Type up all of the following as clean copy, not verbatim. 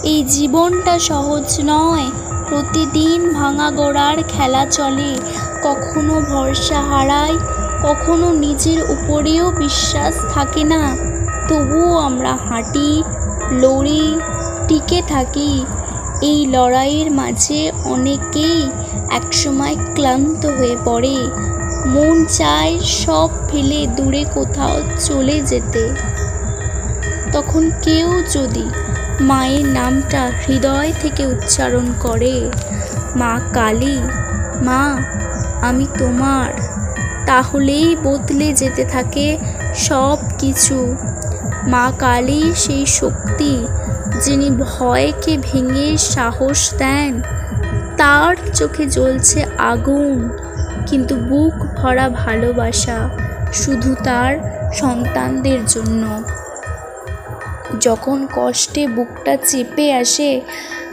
এই জীবনটা সহজ নয়, প্রতিদিন ভাঙা গোড়ার খেলা চলে। কখনো ভরসা হারাই, কখনো নিজের উপরেও বিশ্বাস থাকে না। তবুও আমরা হাঁটি, লড়ি, টিকে থাকি। এই লড়াইয়ের মাঝে অনেকেই একসময় ক্লান্ত হয়ে পড়ে, মন চায় সব ফেলে দূরে কোথাও চলে যেতে। তখন কেউ যদি মায়ের নামটা হৃদয় থেকে উচ্চারণ করে, মা কালী, মা আমি তোমার, তাহলেই বদলে যেতে থাকে সব কিছু। মা কালী সেই শক্তি, যিনি ভয়কে ভেঙে সাহস দেন। তার চোখে জ্বলছে আগুন, কিন্তু বুক ভরা ভালোবাসা, শুধু তার সন্তানদের জন্য। যখন কষ্টে বুকটা চেপে আসে,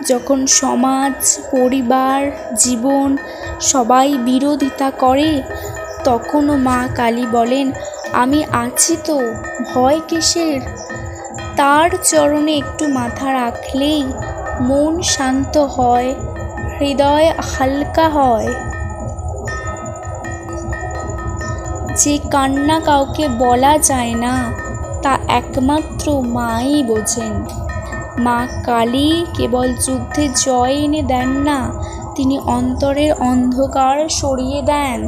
যখন সমাজ, পরিবার, জীবন সবাই বিরোধিতা করে, তখনও মা কালী বলেন, আমি আছি তো, ভয় কিসের। তার চরণে একটু মাথা রাখলেই মন শান্ত হয়, হৃদয় হালকা হয়। যে কান্না কাউকে বলা যায় না, তা একমাত্র মাই বোঝেন। মা কালী কেবল যুদ্ধে জয় এনে দেন না, তিনি অন্তরের অন্ধকার সরিয়ে দেন।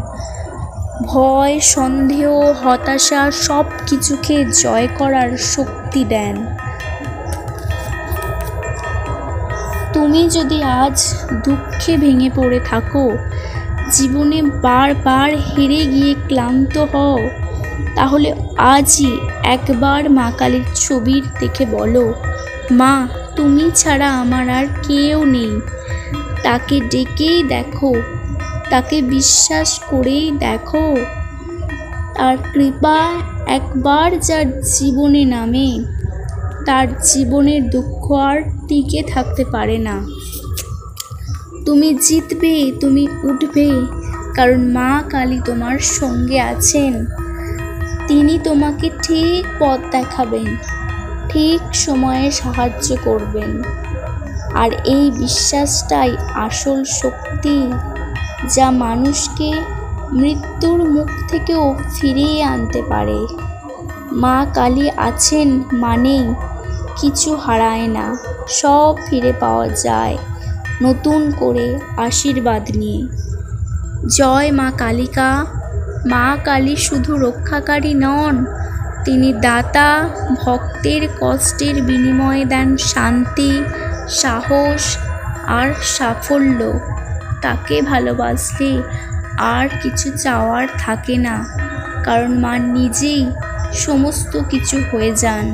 ভয়, সন্দেহ, হতাশা সব কিছুকে জয় করার শক্তি দেন। তুমি যদি আজ দুঃখে ভেঙে পড়ে থাকো, জীবনে বারবার হেরে গিয়ে ক্লান্ত হও, তাহলে আজই একবার মা কালীর ছবির দেখে বলো, মা তুমি ছাড়া আমার আর কেউ নেই। তাকে ডেকেই দেখো, তাকে বিশ্বাস করেই দেখো। তার কৃপা একবার যার জীবনে নামে, তার জীবনের দুঃখ আর টিকে থাকতে পারে না। তুমি জিতবে, তুমি উঠবে, কারণ মা কালী তোমার সঙ্গে আছেন। তিনি তোমাকে ঠিক পথ দেখাবেন, ঠিক সময়ে সাহায্য করবেন। আর এই বিশ্বাসটাই আসল শক্তি, যা মানুষকে মৃত্যুর মুখ থেকেও ফিরিয়ে আনতে পারে। মা কালী আছেন মানেই কিছু হারায় না, সব ফিরে পাওয়া যায় নতুন করে আশীর্বাদ নিয়ে। জয় মা কালিকা। মা কালী শুধু রক্ষাকারী নন, তিনি দাতা। ভক্তের কষ্টের বিনিময়ে দেন শান্তি, সাহস আর সাফল্য। তাকে ভালোবাসলে আর কিছু চাওয়ার থাকে না, কারণ মা নিজেই সমস্ত কিছু হয়ে যান।